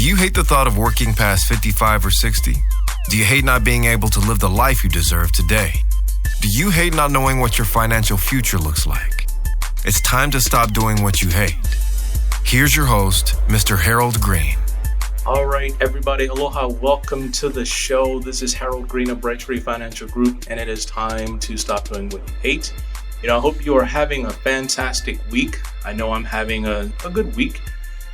you hate the thought of working past 55 or 60? Do you hate not being able to live the life you deserve today? Do you hate not knowing what your financial future looks like? It's time to stop doing what you hate. Here's your host, Mr. Harold Green. All right, everybody. Aloha. Welcome to the show. This is Harold Green of Bright Tree Financial Group, and it is time to stop doing what you hate. I hope you are having a fantastic week. I know I'm having a good week,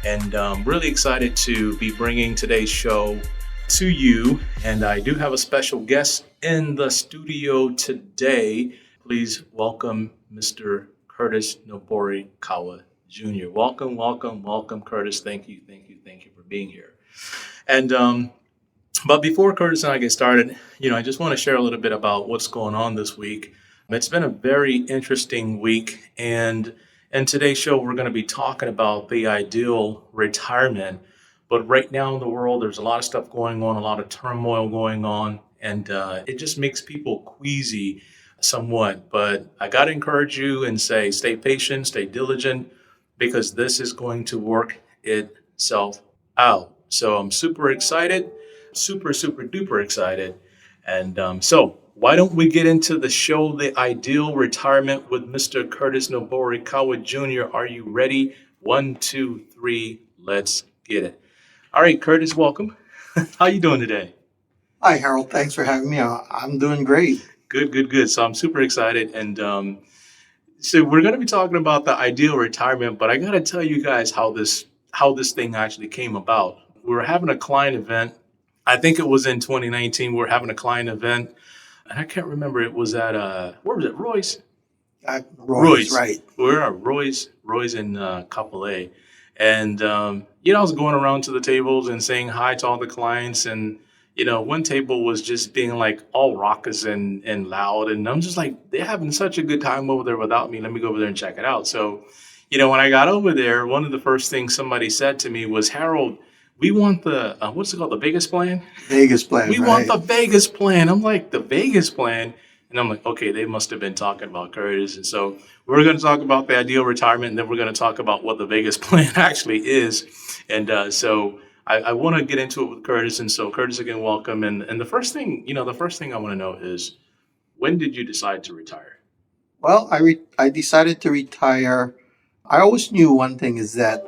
and I'm really excited to be bringing today's show to you. And I do have a special guest in the studio today. Please welcome Mr. Curtis Noborikawa Jr. Welcome, Curtis. Thank you for being here. And but before Curtis and I get started, I just want to share a little bit about what's going on this week. It's been a very interesting week, and in today's show, we're going to be talking about the ideal retirement. But right now in the world, there's a lot of stuff going on, a lot of turmoil going on, and it just makes people queasy somewhat. But I got to encourage you and say, stay patient, stay diligent, because this is going to work itself out. So I'm super excited, super duper excited. And so why don't we get into the show, The Ideal Retirement with Mr. Curtis Noborikawa Jr. Are you ready? 1, 2, 3, let's get it. All right, Curtis, welcome. How you doing today? Hi, Harold. Thanks for having me. I'm doing great. Good. So I'm super excited. And so we're going to be talking about the ideal retirement, but I got to tell you guys how this thing actually came about. We were having a client event. I think it was in 2019. We were having a client event, and I can't remember. It was at, where was it? Roy's? Roy's, right. We were at Roy's in Kapolei. And, I was going around to the tables and saying hi to all the clients. And, one table was just being like all raucous and loud. And I'm just like, they're having such a good time over there without me. Let me go over there and check it out. So, when I got over there, one of the first things somebody said to me was, Harold, we want the, what's it called? The Vegas plan? Vegas plan, We want the Vegas plan. I'm like, the Vegas plan? And I'm like, okay, they must have been talking about Curtis. And so we're going to talk about the ideal retirement, and then we're going to talk about what the Vegas plan actually is. And so I want to get into it with Curtis. And so Curtis, again, welcome. And the first thing I want to know is, when did you decide to retire? Well, I decided to retire. I always knew one thing is that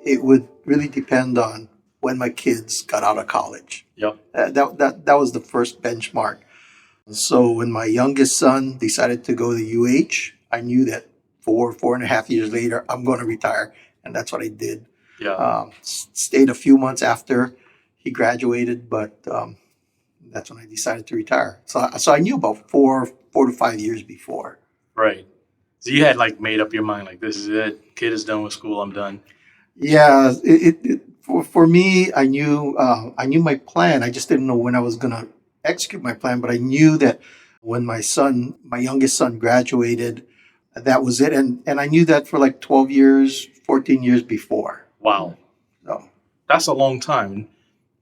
it would really depend on when my kids got out of college. Yep. That was the first benchmark. So when my youngest son decided to go to UH, I knew that 4.5 years later, I'm going to retire. And that's what I did. Yeah. Stayed a few months after he graduated, but that's when I decided to retire. So I knew about 4 to 5 years before. Right. So you had made up your mind, this is it. Kid is done with school. I'm done. Yeah. For me, I knew my plan. I just didn't know when I was going to execute my plan, but I knew that when my youngest son graduated, that was it. And I knew that for 12 years, 14 years before. Wow. So that's a long time.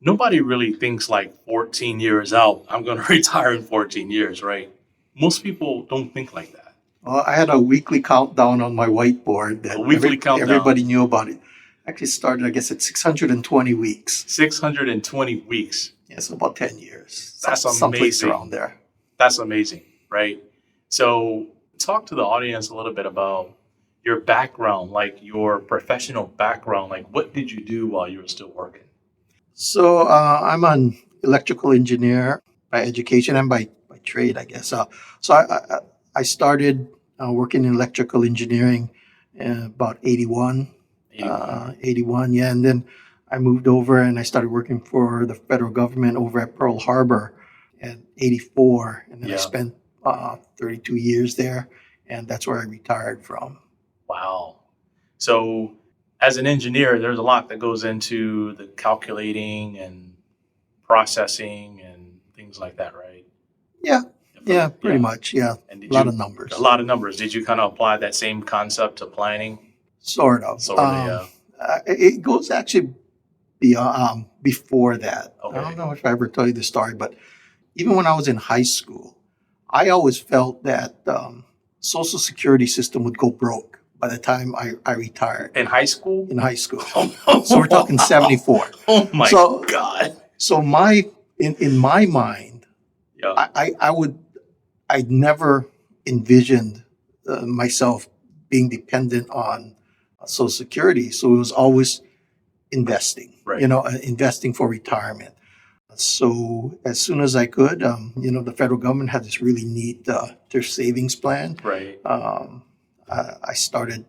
Nobody really thinks 14 years out, I'm going to retire in 14 years, right? Most people don't think like that. Well, I had a weekly countdown on my whiteboard that everybody knew about it. Actually started, I guess, at 620 weeks. 620 weeks. Yeah, so about 10 years. That's someplace amazing. Around there. That's amazing, right? So talk to the audience a little bit about your background, your professional background. What did you do while you were still working? So I'm an electrical engineer by education and by trade, I guess. So I started working in electrical engineering about 81, yeah. And then I moved over and I started working for the federal government over at Pearl Harbor at 84. And then I spent 32 years there, and that's where I retired from. Wow. So as an engineer, there's a lot that goes into the calculating and processing and things like that, right? Yeah, pretty much. Yeah, a lot of numbers. A lot of numbers. Did you kind of apply that same concept to planning? Sort of. Yeah. It goes actually before that. Okay. I don't know if I ever told you this story, but even when I was in high school, I always felt that Social Security system would go broke by the time I retired In high school? in high school. So we're talking 74. Oh my So- God. So in my mind, Yeah. I never envisioned myself being dependent on Social Security. So it was always investing, Right. investing for retirement. So as soon as I could, the federal government had this really neat their savings plan. Right. I started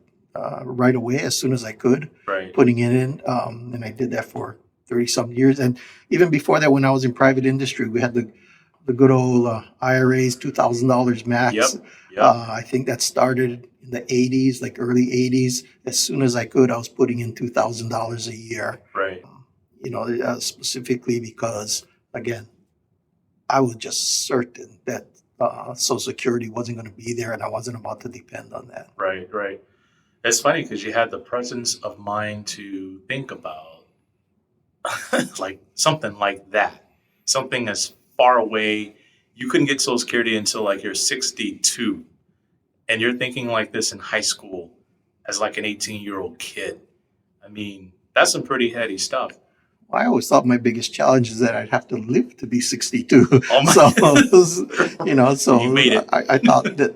right away as soon as I could, Right. putting it in, and I did that for 30 some years. And even before that, when I was in private industry, we had the good old IRAs, $2,000 max. Yep. Yep. I think that started in the 80s, like early 80s. As soon as I could, I was putting in $2,000 a year. Right. Specifically because, again, I was just certain that Social Security wasn't going to be there and I wasn't about to depend on that. Right. Right. It's funny because you had the presence of mind to think about like something like that, something as far away. You couldn't get Social Security until like you're 62, and you're thinking like this in high school as like an 18-year-old kid. I mean, that's some pretty heady stuff. I always thought my biggest challenge is that I'd have to live to be 62. Oh my So You made it. I thought that,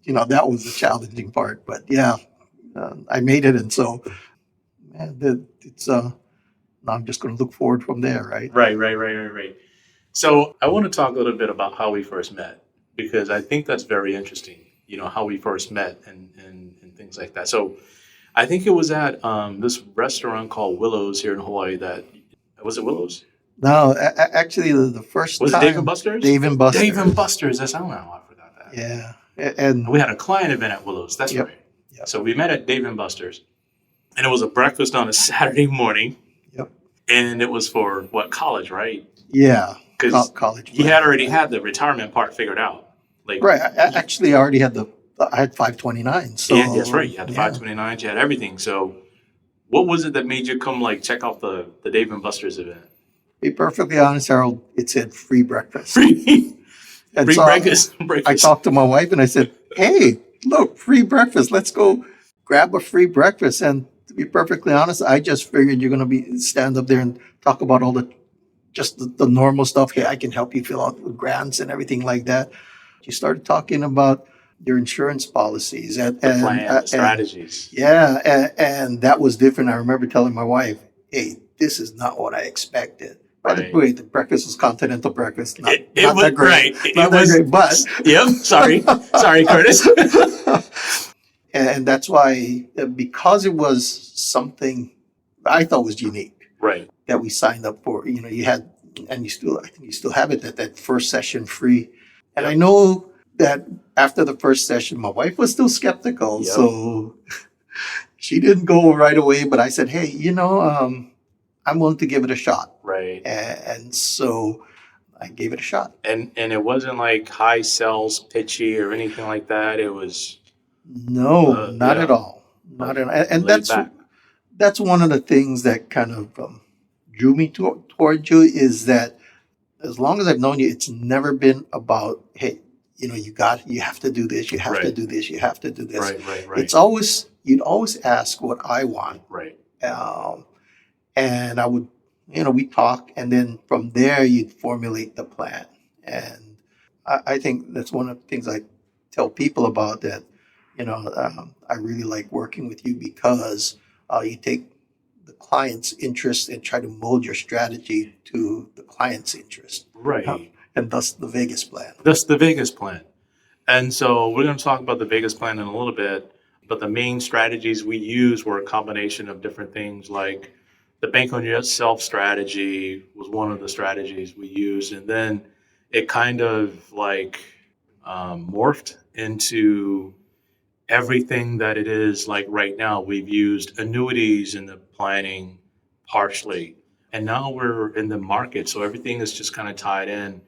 that was the challenging part. But yeah, I made it. And so, man, it's, now I'm just going to look forward from there, right? Right. So I want to talk a little bit about how we first met, because I think that's very interesting, how we first met and things like that. So I think it was at this restaurant called Willow's here in Hawaii was it Willow's? No, actually, the first Was time. it Dave and Buster's? Dave and Buster's. Dave and Buster's. That's, I forgot that. Yeah. And We had a client event at Willow's. That's Yep. right. Yep. So we met at Dave and Buster's, and it was a breakfast on a Saturday morning. Yep. And it was for what, college, right? Yeah. Because College. you had already had the retirement part figured out. Like, Right. Actually, I already had I had 529. So yeah, that's right. You had the yeah. 529s, you had everything. So what was it that made you come check out the Dave and Buster's event? To be perfectly honest, Harold, it said free breakfast. Free And so breakfast. I talked to my wife and I said, "Hey, look, free breakfast. Let's go grab a free breakfast." And to be perfectly honest, I just figured you're going to stand up there and talk about all the normal stuff. Hey, I can help you fill out the grants and everything like that. You started talking about your insurance policies and Plan, strategies. and that was different. I remember telling my wife, "Hey, this is not what I expected." By the Right. way, the breakfast was continental breakfast. Not It that was great. right. Not that great, but Yep. Sorry, Curtis. and that's why, because it was something I thought was unique Right. that we signed up for. You had, and I think you still have it, that first session free. And I know that after the first session, my wife was still skeptical, Yep. so she didn't go right away. But I said, "Hey, I'm willing to give it a shot." Right. And so I gave it a shot. And it wasn't like high sales pitchy or anything like that. It was No, not yeah. at all. Not at all. And laid back. that's one of the things that kind of drew me toward you, is that as long as I've known you, it's never been about, hey, you have to do this, you have to Right. do this, you have to do this. Right. It's always, you'd always ask what I want. Right. And I would, we talk, and then from there you'd formulate the plan. And I think that's one of the things I tell people about that, I really like working with you because you take the client's interest and try to mold your strategy to the client's interest. Right. And thus the Vegas plan. That's the Vegas plan. And so we're going to talk about the Vegas plan in a little bit, but the main strategies we use were a combination of different things, like the bank on yourself strategy was one of the strategies we used. And then it kind of morphed into everything that it is like right now. We've used annuities in the planning partially, and now we're in the market. So everything is just kind of tied in.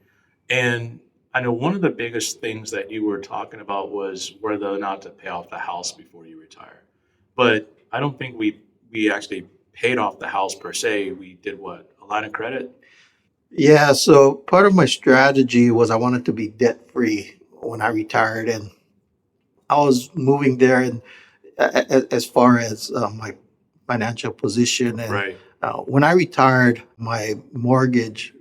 And I know one of the biggest things that you were talking about was whether or not to pay off the house before you retire. But I don't think we actually paid off the house per se. We did what? A line of credit? Yeah, so part of my strategy was I wanted to be debt free when I retired, and I was moving there, and as far as my financial position. And Right. when I retired, my mortgage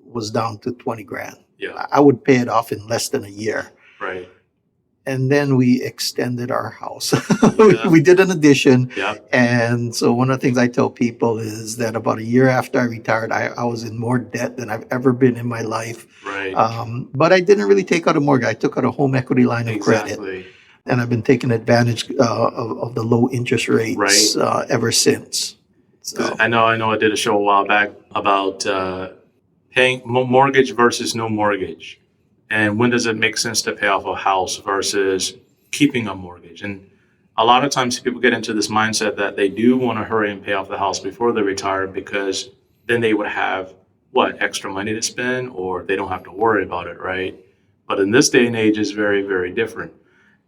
was down to 20 grand. Yeah. I would pay it off in less than a year. Right. And then we extended our house. Yeah. We did an addition. Yeah. And so one of the things I tell people is that about a year after I retired, I was in more debt than I've ever been in my life. Right. But I didn't really take out a mortgage. I took out a home equity line of credit. Exactly. And I've been taking advantage of the low interest rates Right. ever since. So, I know I did a show a while back about paying mortgage versus no mortgage. And when does it make sense to pay off a house versus keeping a mortgage? And a lot of times people get into this mindset that they do want to hurry and pay off the house before they retire because then they would have extra money to spend, or they don't have to worry about it, right? But in this day and age, it's very, very different.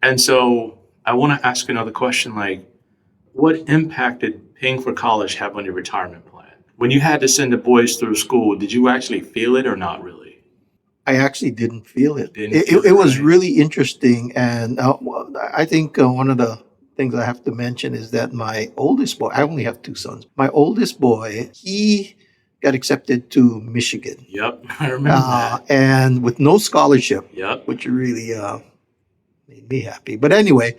And so I want to ask another question, like, what impact did paying for college have on your retirement plan? When you had to send the boys through school, did you actually feel it or not really? I actually didn't feel it. Didn't feel It was right. really interesting. And I think one of the things I have to mention is that my oldest boy, I only have two sons. My oldest boy, he got accepted to Michigan. Yep, I remember that. And with no scholarship, Yep. which really made me happy. But anyway,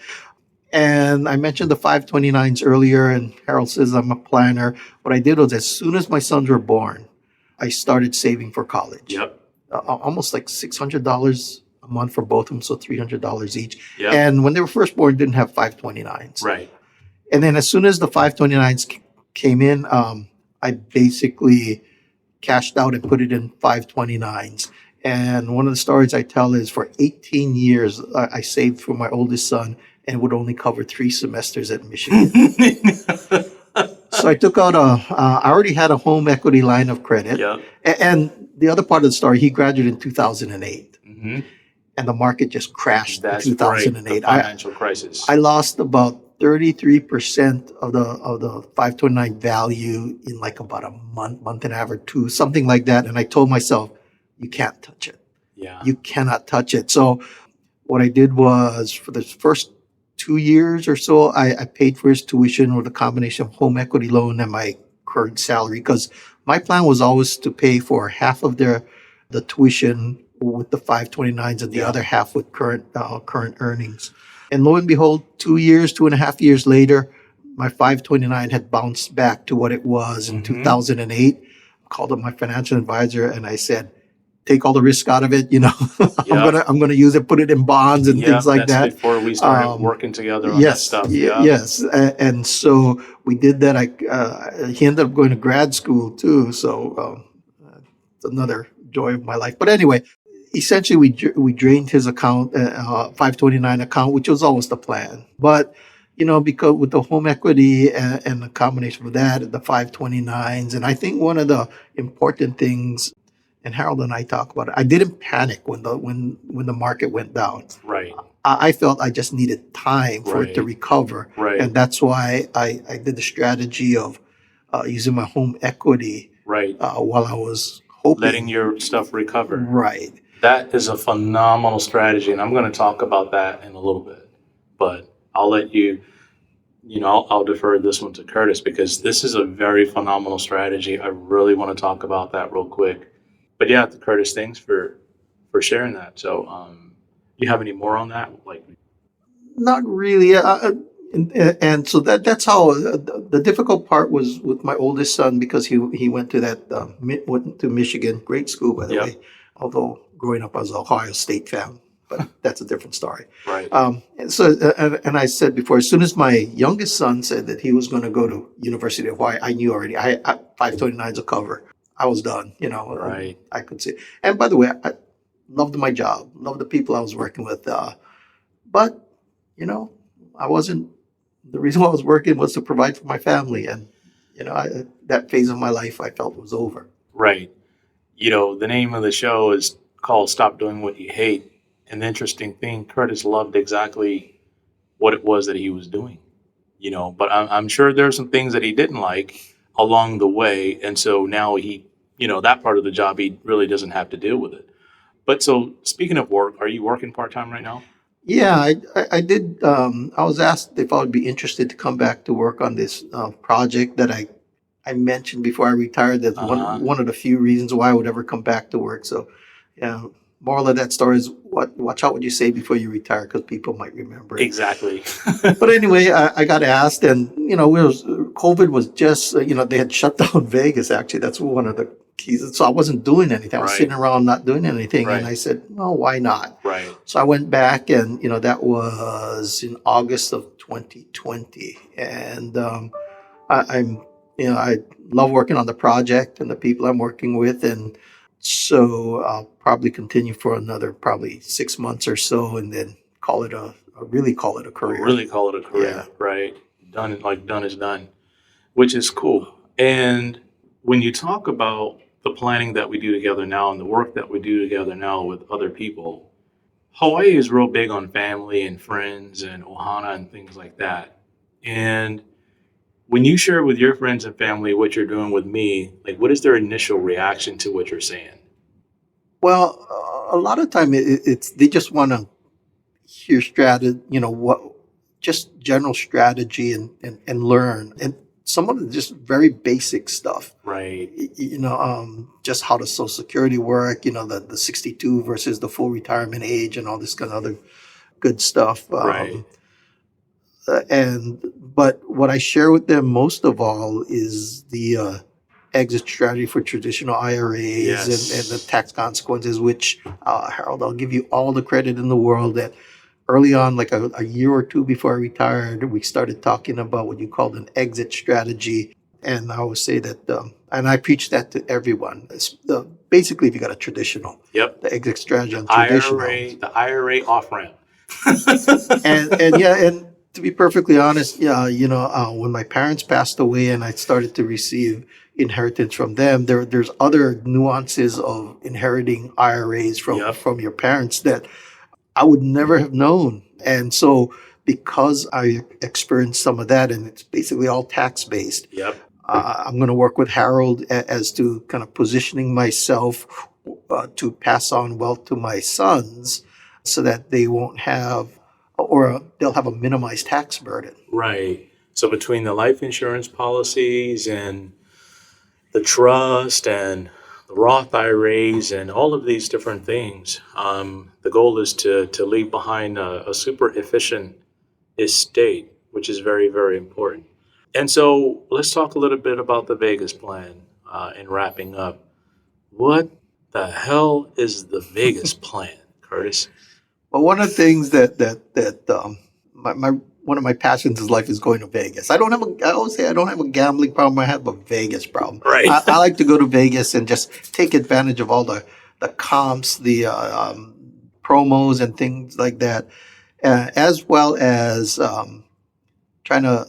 and I mentioned the 529s earlier, and Harold says I'm a planner. What I did was as soon as my sons were born, I started saving for college. Yep. Almost like $600 a month for both of them, so $300 each. Yep. And when they were first born, didn't have 529s. Right. And then as soon as the 529s came in, I basically cashed out and put it in 529s. And one of the stories I tell is for 18 years, I saved for my oldest son and would only cover 3 semesters at Michigan. So I took out I already had a home equity line of credit. Yep. And the other part of the story, he graduated in 2008. Mm-hmm. And the market just crashed That's in right. 2008. The financial crisis. I lost about 33% of the 529 value in like about a month and a half or two, something like that. And I told myself, you can't touch it. Yeah. You cannot touch it. So what I did was for the first 2 years or so, I paid for his tuition with a combination of home equity loan and my current salary, because my plan was always to pay for half of the tuition with the 529s and the Yeah. other half with current earnings. And lo and behold, 2.5 years later, my 529 had bounced back to what it was in 2008. Called up my financial advisor and I said, take all the risk out of it. Yeah. I'm gonna use it, put it in bonds and things like that's that. before we started working together on that Yes, stuff. yes, and so we did that. He ended up going to grad school too, so it's another joy of my life. But anyway, essentially we drained his account, 529 account, which was always the plan. But because with the home equity and the combination of that, the 529s, and I think one of the important things, and Harold and I talk about it, I didn't panic when the market went down. Right. I felt I just needed time for it to Right. recover. Right. And that's why I did the strategy of using my home equity Right. while I was hoping. Letting your stuff recover. Right. That is a phenomenal strategy, and I'm going to talk about that in a little bit. But I'll let you, I'll defer this one to Curtis because this is a very phenomenal strategy. I really want to talk about that real quick. But yeah, Curtis, thanks for sharing that. So, you have any more on that? Not really. And so that's how the difficult part was with my oldest son, because he went to went to Michigan, great school by the Yep. way. Although growing up I was an Ohio State fan, but that's a different story. Right. And I said before, as soon as my youngest son said that he was going to go to University of Hawaii, I knew already. I 529's a cover. I was done. Right. I could see. And by the way, I loved my job, loved the people I was working with. But I wasn't. The reason why I was working was to provide for my family, and that phase of my life I felt was over. Right. The name of the show is called Stop Doing What You Hate. And the interesting thing, Curtis loved exactly what it was that he was doing, but I'm sure there's some things that he didn't like along the way. And so now he, that part of the job, he really doesn't have to deal with it. But so speaking of work, are you working part-time right now? Yeah, I did. I was asked if I would be interested to come back to work on this project that I mentioned before I retired. That's Uh-huh. one of the few reasons why I would ever come back to work. So, yeah, moral of that story is watch out what you say before you retire because people might remember it. Exactly. But anyway, I got asked, and COVID was just they had shut down Vegas. Actually, that's one of the keys. So I wasn't doing anything. I was Right. sitting around not doing anything, and Right. I said, well, why not? Right. So I went back, and that was in August of 2020, and I'm I love working on the project and the people I'm working with, and so I'll probably continue for another probably 6 months or so, and then really call it a We'll career. really call it a Yeah. career, right? Done, like done is done, which is cool. And when you talk about the planning that we do together now and the work that we do together now with other people, Hawaii is real big on family and friends and ohana and things like that. And when you share with your friends and family what you're doing with me, like what is their initial reaction to what you're saying? Well, a lot of time it's they just want to hear strategy, what just general strategy and learn. And some of it just very basic stuff. Right, Just how does Social Security work? The 62 versus the full retirement age and all this kind of other good stuff. right. But what I share with them most of all is the exit strategy for traditional IRAs and the Yes. tax consequences. Which Harold, I'll give you all the credit in the world that early on, like a year or two before I retired, we started talking about what you called an exit strategy. And I always say that, and I preach that to everyone. Basically, if you got a traditional, Yep. the exit strategy on traditional. The IRA off ramp. And yeah, and to be perfectly honest, yeah, when my parents passed away and I started to receive inheritance from them, there's other nuances of inheriting IRAs from Yep. from your parents that I would never have known. And so because I experienced some of that, and it's basically all tax based, Yep. I'm going to work with Harold as to kind of positioning myself to pass on wealth to my sons so that they won't have, or they'll have a minimized tax burden. Right. So between the life insurance policies and the trust and the Roth IRAs and all of these different things, the goal is to leave behind a super efficient estate, which is very, very important. And so let's talk a little bit about the Vegas plan in wrapping up. What the hell is the Vegas plan, Curtis? But one of the things that my one of my passions in life is going to Vegas. I always say I don't have a gambling problem. I have a Vegas problem. Right. I like to go to Vegas and just take advantage of all the comps, the promos, and things like that, as well as trying to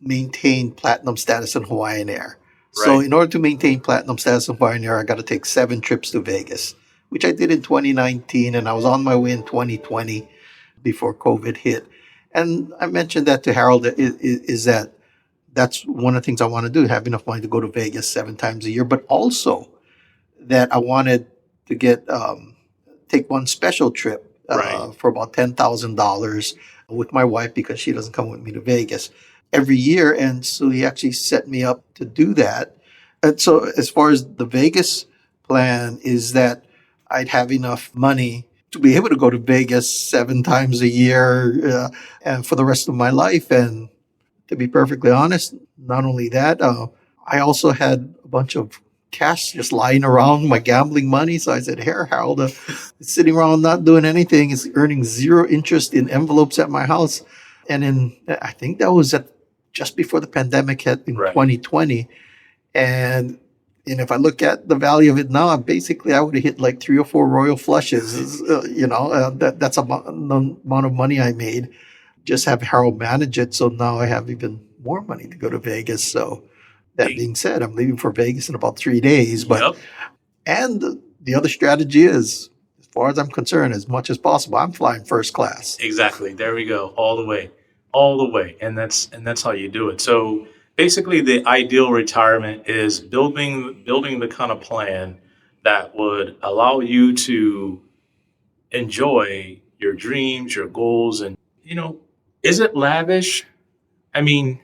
maintain platinum status in Hawaiian Air. So Right. in order to maintain platinum status in Hawaiian Air, I got to take 7 trips to Vegas, which I did in 2019, and I was on my way in 2020 before COVID hit. And I mentioned that to Harold is that that's one of the things I want to do, have enough money to go to Vegas 7 times a year, but also that I wanted to take one special trip Right. for about $10,000 with my wife because she doesn't come with me to Vegas every year. And so he actually set me up to do that. And so as far as the Vegas plan is that I'd have enough money to be able to go to Vegas 7 times a year and for the rest of my life. And to be perfectly honest, not only that, I also had a bunch of cash just lying around, my gambling money. So I said, here, Harold, it's sitting around not doing anything. It's earning zero interest in envelopes at my house. And I think that was just before the pandemic hit in Right. 2020. And if I look at the value of it now, basically I would have hit like 3 or 4 royal flushes. That's the amount of money I made. Just have Harold manage it. So now I have even more money to go to Vegas. So that being said, I'm leaving for Vegas in about 3 days. But Yep. and the other strategy is, as far as I'm concerned, as much as possible, I'm flying first class. Exactly. There we go. All the way. All the way. And that's how you do it. So basically the ideal retirement is building the kind of plan that would allow you to enjoy your dreams, your goals, and, is it lavish? I mean,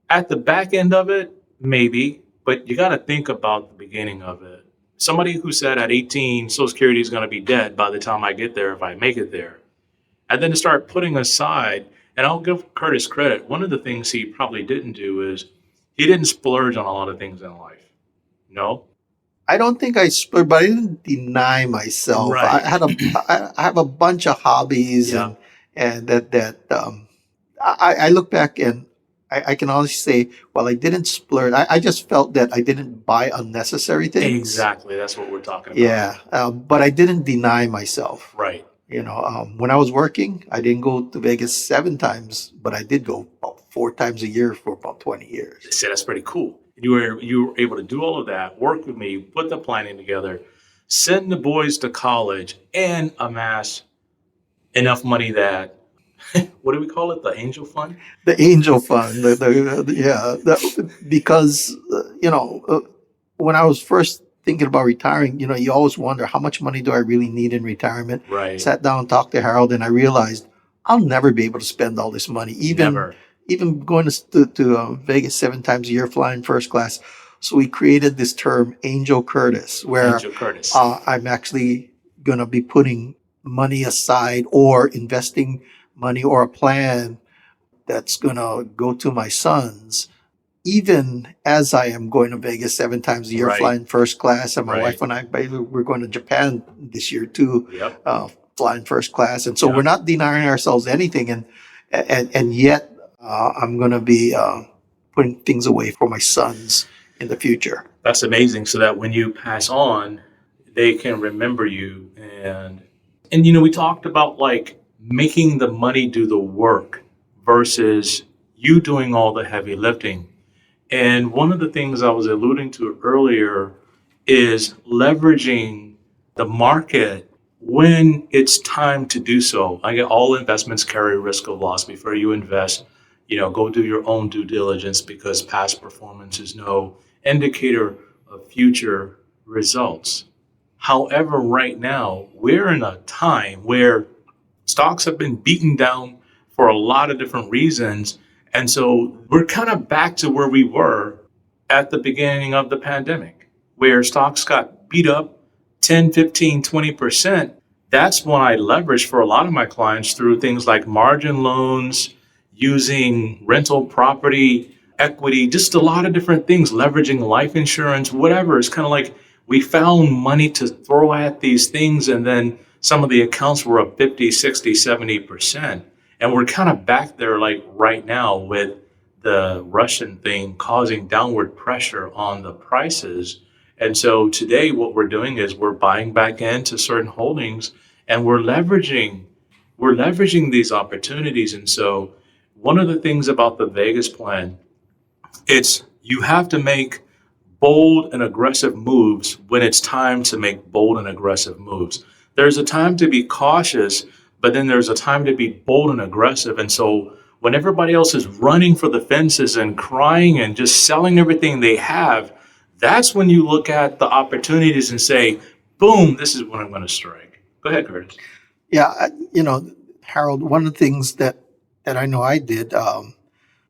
at the back end of it, maybe, but you got to think about the beginning of it. Somebody who said at 18, Social Security is going to be dead by the time I get there, if I make it there. And then to start putting aside, and I'll give Curtis credit, one of the things he probably didn't do is he didn't splurge on a lot of things in life. No? I don't think I splurged, but I didn't deny myself. Right. I have a bunch of hobbies, Yeah. and I look back and I can honestly say, well, I didn't splurge. I just felt that I didn't buy unnecessary things. Exactly. That's what we're talking about. Yeah, but I didn't deny myself. Right. When I was working, I didn't go to Vegas 7 times, but I did go about 4 times a year for about 20 years. See, that's pretty cool. You were able to do all of that, work with me, put the planning together, send the boys to college, and amass enough money that, what do we call it? The angel fund? The angel fund, because when I was first thinking about retiring, you always wonder, how much money do I really need in retirement? Right. Sat down, talked to Harold, and I realized I'll never be able to spend all this money. Even going to Vegas 7 times a year, flying first class. So we created this term, Angel Curtis, where Angel Curtis. I'm actually going to be putting money aside or investing money or a plan that's going to go to my sons, even as I am going to Vegas 7 times a year, Right. flying first class. And my Right. wife and I, we're going to Japan this year too, Yep. flying first class. And so Yeah. we're not denying ourselves anything. And yet I'm going to be putting things away for my sons in the future. That's amazing. So that when you pass on, they can remember you. And we talked about like making the money do the work versus you doing all the heavy lifting. And one of the things I was alluding to earlier is leveraging the market when it's time to do so. I get all investments carry risk of loss. Before you invest, go do your own due diligence, because past performance is no indicator of future results. However, right now, we're in a time where stocks have been beaten down for a lot of different reasons. And so we're kind of back to where we were at the beginning of the pandemic, where stocks got beat up 10, 15, 20%. That's when I leveraged for a lot of my clients through things like margin loans, using rental property, equity, just a lot of different things, leveraging life insurance, whatever. It's kind of like we found money to throw at these things, and then some of the accounts were up 50, 60, 70%. And we're kind of back there like right now with the Russian thing causing downward pressure on the prices. And so today what we're doing is we're buying back into certain holdings, and we're leveraging these opportunities. And so one of the things about the Vegas plan, it's you have to make bold and aggressive moves when it's time to make bold and aggressive moves. There's a time to be cautious, but then there's a time to be bold and aggressive. And so when everybody else is running for the fences and crying and just selling everything they have, that's when you look at the opportunities and say, boom, this is when I'm going to strike. Go ahead, Curtis. Yeah, Harold, one of the things that I know I did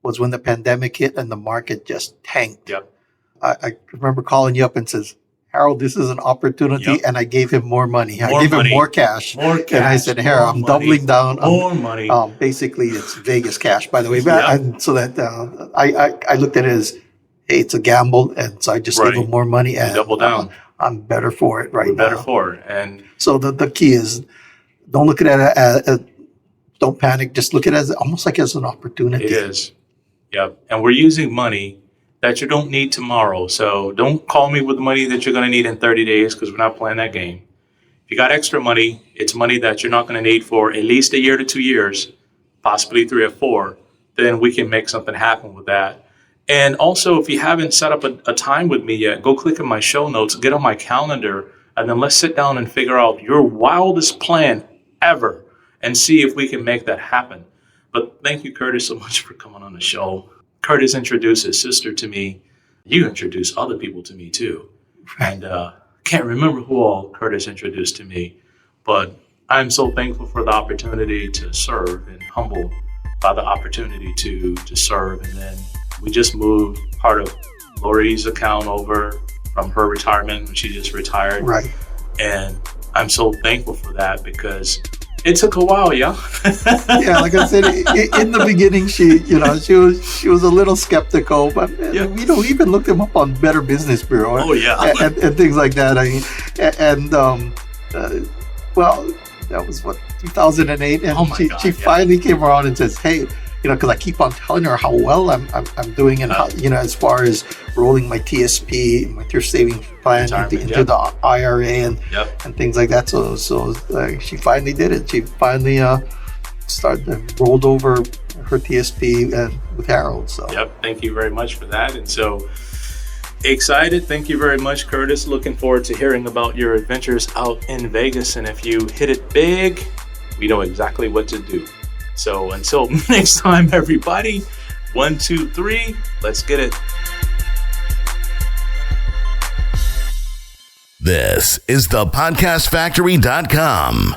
was when the pandemic hit and the market just tanked. Yep. I remember calling you up and says, Harold, this is an opportunity. Yep. And I gave him more money. I More gave money. him more cash. More cash. And I said, Harold, I'm money, doubling down on more money. basically it's Vegas cash, by the way. Yep. And so that I looked at it as, hey, it's a gamble. And so I just Right. gave him more money. And double down. I'm better for it right We're better now. for it. And So the key is, don't look at it as don't panic. Just look at it as almost like as an opportunity. it is. Yep. And we're using money that you don't need tomorrow. So don't call me with money that you're going to need in 30 days, because we're not playing that game. If you got extra money, it's money that you're not going to need for at least a year to 2 years, possibly 3 or 4. Then we can make something happen with that. And also, if you haven't set up a time with me yet, go click on my show notes, get on my calendar, and then let's sit down and figure out your wildest plan ever and see if we can make that happen. But thank you, Curtis, so much for coming on the show. Curtis introduced his sister to me. You introduced other people to me too. And can't remember who all Curtis introduced to me. But I'm so thankful for the opportunity to serve and humbled by the opportunity to serve. And then we just moved part of Lori's account over from her retirement when she just retired. Right. And I'm so thankful for that because it took a while, yeah. Yeah, like I said, in the beginning, she was a little skeptical, but we even looked him up on Better Business Bureau. Oh yeah, and things like that. I mean, well, that was 2008, and she finally came around and says, "Hey, because I keep on telling her how well I'm doing, and how, as far as rolling my TSP, my thrift savings plan into the IRA and things like that." So she finally did it. She finally rolled over her TSP with Harold. So thank you very much for that. And so excited. Thank you very much, Curtis. Looking forward to hearing about your adventures out in Vegas. And if you hit it big, we know exactly what to do. So until next time, everybody, 1, 2, 3, let's get it. This is the podcastfactory.com.